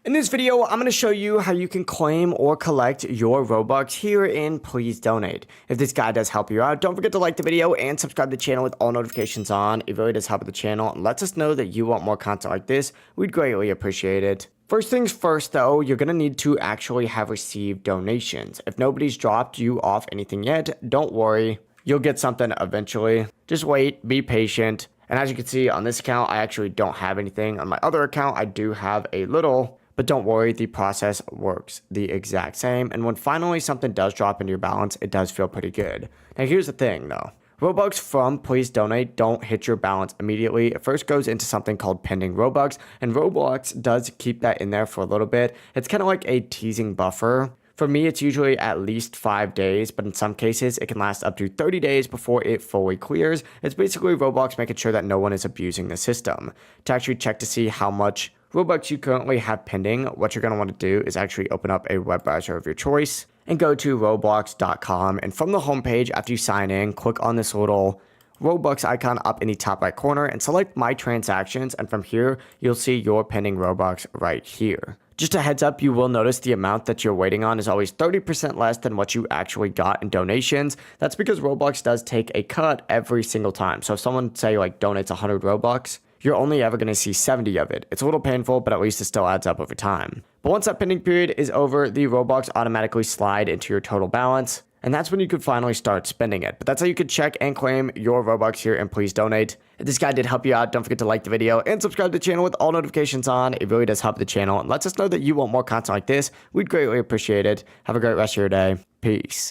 In this video, I'm going to show you how you can claim or collect your Robux here in Please Donate. If this guide does help you out, don't forget to like the video and subscribe to the channel with all notifications on. It really does help the channel and lets us know that you want more content like this. We'd greatly appreciate it. First things first though, you're going to need to actually have received donations. If nobody's dropped you off anything yet, don't worry. You'll get something eventually. Just wait, be patient. And as you can see on this account, I actually don't have anything. On my other account, I do have a little. But don't worry, the process works the exact same. And when finally something does drop into your balance, it does feel pretty good. Now here's the thing though. Robux from Please Donate don't hit your balance immediately. It first goes into something called pending Robux. And Roblox does keep that in there for a little bit. It's kind of like a teasing buffer. For me, it's usually at least 5 days, but in some cases, it can last up to 30 days before it fully clears. It's basically Roblox making sure that no one is abusing the system. To actually check to see how much Robux you currently have pending, what you're going to want to do is actually open up a web browser of your choice and go to roblox.com. And from the homepage, after you sign in, click on this little Robux icon up in the top right corner and select My Transactions. And from here, you'll see your pending Robux right here. Just a heads up, you will notice the amount that you're waiting on is always 30% less than what you actually got in donations. That's because Roblox does take a cut every single time. So if someone, say, like donates 100 Robux, you're only ever going to see 70 of it. It's a little painful, but at least it still adds up over time. But once that pending period is over, the Robux automatically slide into your total balance. And that's when you could finally start spending it. But that's how you could check and claim your Robux here and Please Donate. If this guide did help you out, don't forget to like the video and subscribe to the channel with all notifications on. It really does help the channel and lets us know that you want more content like this. We'd greatly appreciate it. Have a great rest of your day. Peace.